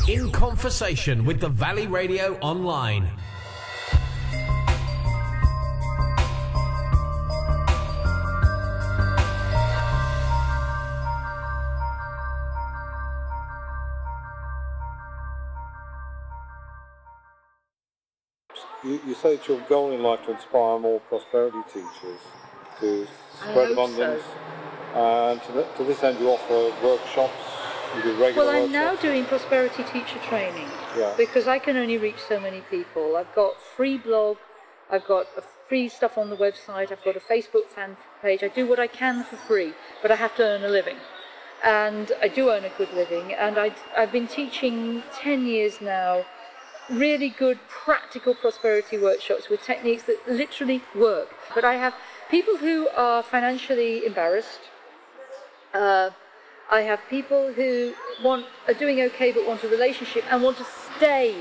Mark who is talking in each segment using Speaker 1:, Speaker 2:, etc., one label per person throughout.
Speaker 1: In conversation with the Valley Radio Online.
Speaker 2: You say it's your goal in life to inspire more prosperity teachers to spread abundance, and to this end you offer workshops, you do regular
Speaker 3: Well, I'm
Speaker 2: workshops.
Speaker 3: now doing prosperity teacher training because I can only reach so many people. I've got free blog, I've got free stuff on the website, I've got a Facebook fan page. I do what I can for free, but I have to earn a living. And I do earn a good living, and I've been teaching 10 years now, really good practical prosperity workshops with techniques that literally work. But I have people who are financially embarrassed. I have people who are doing okay but want a relationship and want to stay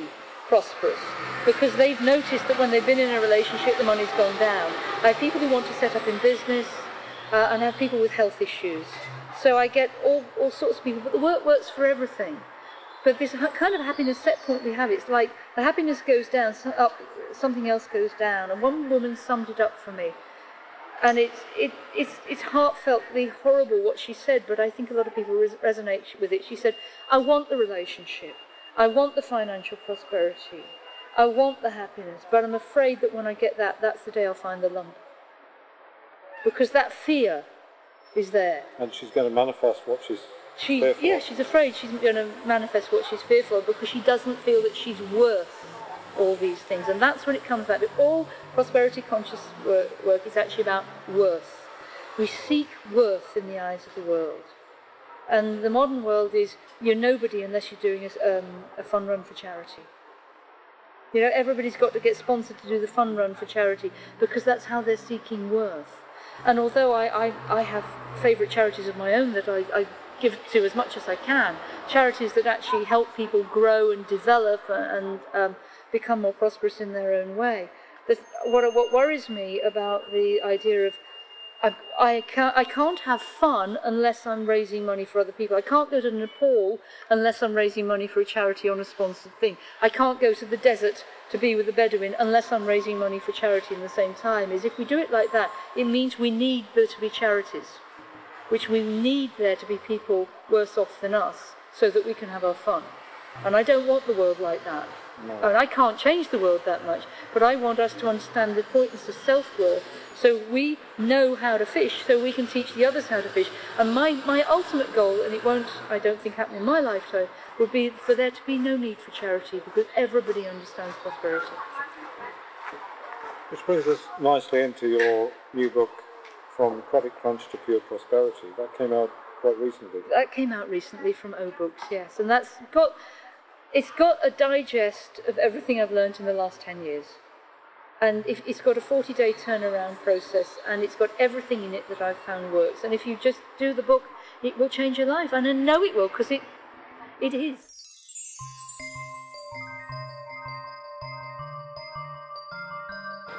Speaker 3: prosperous because they've noticed that when they've been in a relationship the money's gone down. I have people who want to set up in business, and I have people with health issues. So I get all sorts of people, but the work works for everything. But this kind of happiness set point we have, it's like the happiness goes down, up, something else goes down. And one woman summed it up for me. And it's heartfeltly horrible what she said, but I think a lot of people resonate with it. She said, I want the relationship. I want the financial prosperity. I want the happiness. But I'm afraid that when I get that, that's the day I'll find the lump. Because that fear is there.
Speaker 2: And she's going to manifest what she's fearful of.
Speaker 3: She's afraid she's going to manifest what she's fearful of because she doesn't feel that she's worth all these things. And that's when it comes back. All prosperity conscious work is actually about worth. We seek worth in the eyes of the world. And the modern world is, you're nobody unless you're doing a fun run for charity. You know, everybody's got to get sponsored to do the fun run for charity because that's how they're seeking worth. And although I have favourite charities of my own that I give to as much as I can, charities that actually help people grow and develop and become more prosperous in their own way. What worries me about the idea of I can't have fun unless I'm raising money for other people. I can't go to Nepal unless I'm raising money for a charity on a sponsored thing. I can't go to the desert to be with a Bedouin unless I'm raising money for charity in the same time. Is if we do it like that, it means we need there to be charities, which we need there to be people worse off than us so that we can have our fun. And I don't want the world like that. No. And I can't change the world that much, but I want us to understand the importance of self-worth so we know how to fish, so we can teach the others how to fish. And my ultimate goal, and it won't, I don't think, happen in my lifetime, would be for there to be no need for charity because everybody understands prosperity.
Speaker 2: Which brings us nicely into your new book, From Credit Crunch to Pure Prosperity. That came out quite recently.
Speaker 3: That came out recently from O Books, yes. And it's got a digest of everything I've learned in the last 10 years. And it's got a 40-day turnaround process, and it's got everything in it that I've found works. And if you just do the book, it will change your life. And I know it will, because it is.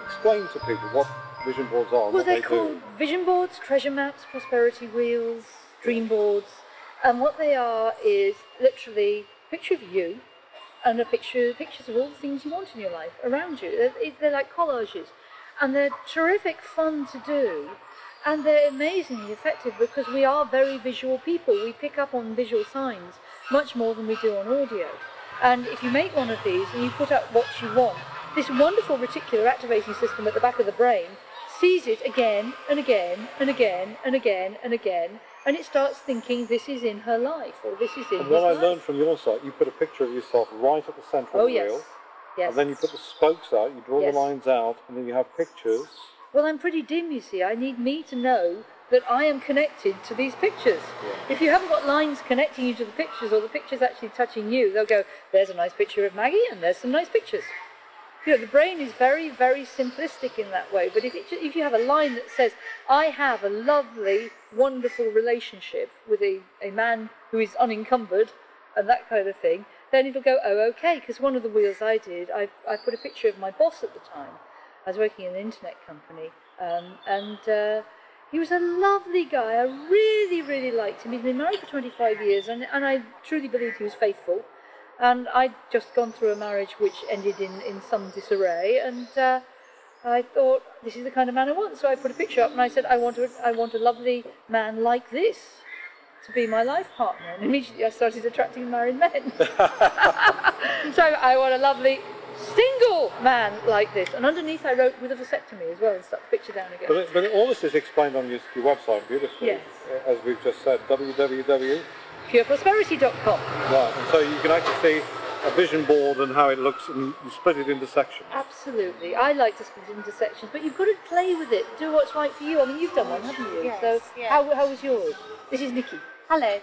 Speaker 2: Explain to people what vision boards are.
Speaker 3: Well, they're called vision boards, treasure maps, prosperity wheels, dream boards. And what they are is literally a picture of you and pictures of all the things you want in your life around you. They're like collages. And they're terrific fun to do. And they're amazingly effective because we are very visual people. We pick up on visual signs much more than we do on audio. And if you make one of these and you put up what you want, this wonderful reticular activating system at the back of the brain sees it again and again and again and again and again, and it starts thinking this is in her life or this is in his life.
Speaker 2: And what I learned from your site, you put a picture of yourself right at the centre of the wheel.
Speaker 3: Yes.
Speaker 2: And then you put the spokes out, you draw the lines out, and then you have pictures.
Speaker 3: Well, I'm pretty dim, you see. I need me to know that I am connected to these pictures. Yeah. If you haven't got lines connecting you to the pictures, or the pictures actually touching you, they'll go, there's a nice picture of Maggie, and there's some nice pictures. You know, the brain is very, very simplistic in that way, but if you have a line that says, I have a lovely, wonderful relationship with a man who is unencumbered, and that kind of thing, then it'll go, oh, okay, because one of the wheels I did, I put a picture of my boss at the time. I was working in an internet company, and he was a lovely guy. I really, really liked him. He'd been married for 25 years, and I truly believed he was faithful. And I'd just gone through a marriage which ended in some disarray, and I thought, this is the kind of man I want. So I put a picture up and I said, I want a lovely man like this to be my life partner. And immediately I started attracting married men. So I want a lovely single man like this. And underneath I wrote with a vasectomy as well, and stuck the picture down again.
Speaker 2: But all this is explained on your website beautifully.
Speaker 3: Yes.
Speaker 2: As we've just said, www.
Speaker 3: pureprosperity.com.
Speaker 2: Right, and so you can actually see a vision board and how it looks, and you split it into sections.
Speaker 3: Absolutely. I like to split it into sections, but you've got to play with it. Do what's right for you. I mean, you've done one, haven't you?
Speaker 4: Yes,
Speaker 3: So
Speaker 4: yeah.
Speaker 3: how was yours? This is Nikki.
Speaker 4: Hello.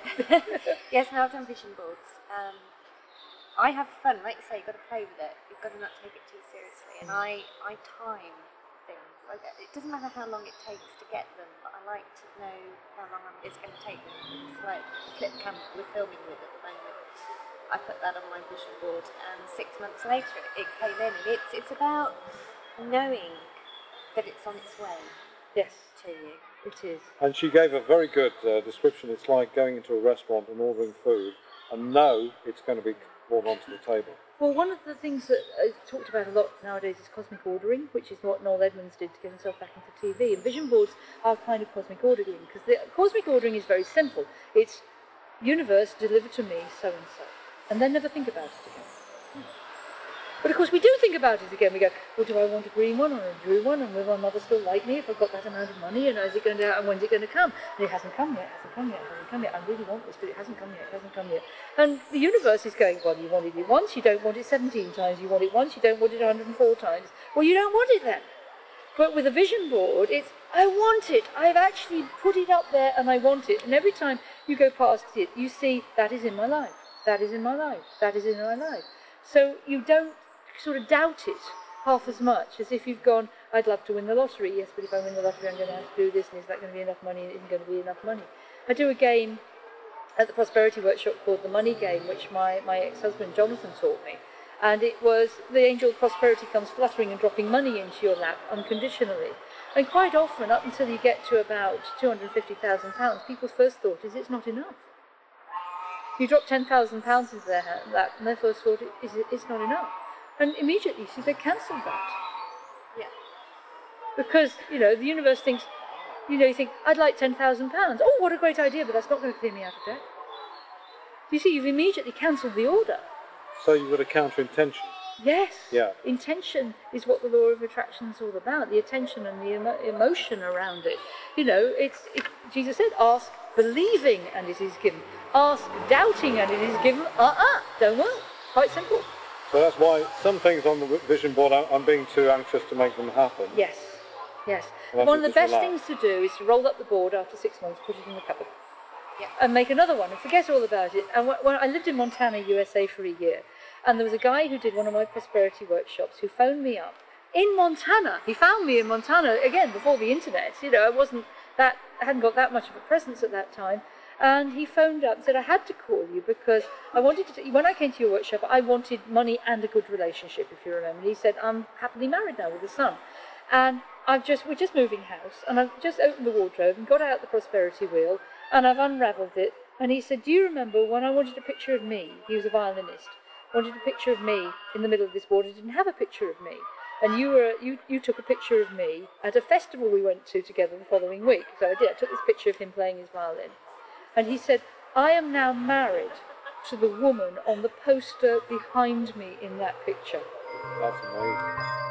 Speaker 4: Yes, now I've done vision boards. I have fun, like you say, you've got to play with it. You've got to not take it too seriously. And I time things. It doesn't matter how long it takes to get them, but I like to know how long it's going to take them. It's like the flip camera we're filming with at the moment. I put that on my vision board, and 6 months later it came in. And it's about knowing that it's on its way.
Speaker 3: Yes.
Speaker 4: To you.
Speaker 3: It is.
Speaker 2: And she gave a very good description. It's like going into a restaurant and ordering food and know it's going to be brought onto the table.
Speaker 3: Well, one of the things that is talked about a lot nowadays is cosmic ordering, which is what Noel Edmonds did to get himself back into TV. And vision boards are kind of cosmic ordering, because the cosmic ordering is very simple. It's universe, deliver to me so and so, and then never think about it again. But of course we do think about it again. We go, well, do I want a green one or a blue one? And will my mother still like me if I've got that amount of money? And is it going to, and when's it going to come? And it hasn't come yet, hasn't come yet, hasn't come yet. I really want this, but it hasn't come yet, it hasn't come yet. And the universe is going, well, you wanted it once, you don't want it 17 times, you want it once, you don't want it 104 times. Well, you don't want it then. But with a vision board, it's, I want it. I've actually put it up there and I want it. And every time you go past it, you see, that is in my life, that is in my life, that is in my life. So you don't sort of doubt it half as much as if you've gone, I'd love to win the lottery, yes, but if I win the lottery I'm going to have to do this, and is that going to be enough money, and it isn't going to be enough money. I do a game at the Prosperity Workshop called the Money Game, which my ex-husband Jonathan taught me, and it was the angel of prosperity comes fluttering and dropping money into your lap unconditionally. And quite often, up until you get to about £250,000, people's first thought is it's not enough. You drop £10,000 into their lap, and their first thought is it's not enough. And immediately she said, cancel that.
Speaker 4: Yeah.
Speaker 3: Because, you know, the universe thinks, you think, I'd like £10,000. Oh, what a great idea, but that's not going to clear me out of debt. You see, you've immediately cancelled the order.
Speaker 2: So you've got a counter-intention.
Speaker 3: Yes.
Speaker 2: Yeah.
Speaker 3: Intention is what the law of attraction is all about, the attention and the emotion around it. You know, Jesus said, ask believing and it is given. Ask doubting and it is given. Don't work. Quite simple.
Speaker 2: So that's why some things on the vision board, I'm being too anxious to make them happen.
Speaker 3: Yes, yes.
Speaker 2: Well,
Speaker 3: One of the best
Speaker 2: relax.
Speaker 3: things to do is to roll up the board after 6 months, put it in the cupboard,
Speaker 4: Yeah.
Speaker 3: and make another one and forget all about it. And when I lived in Montana, USA for a year, and there was a guy who did one of my prosperity workshops who phoned me up in Montana. He found me in Montana, again, before the internet. You know, I hadn't got that much of a presence at that time. And he phoned up and said, I had to call you because I wanted to, when I came to your workshop, I wanted money and a good relationship, if you remember. And he said, I'm happily married now with a son. And we're just moving house, and I've just opened the wardrobe and got out the prosperity wheel, and I've unravelled it. And he said, do you remember when I wanted a picture of me? He was a violinist. Wanted a picture of me in the middle of this board. He didn't have a picture of me. And you took a picture of me at a festival we went to together the following week. So I did. I took this picture of him playing his violin. And he said, I am now married to the woman on the poster behind me in that picture.
Speaker 2: That's amazing.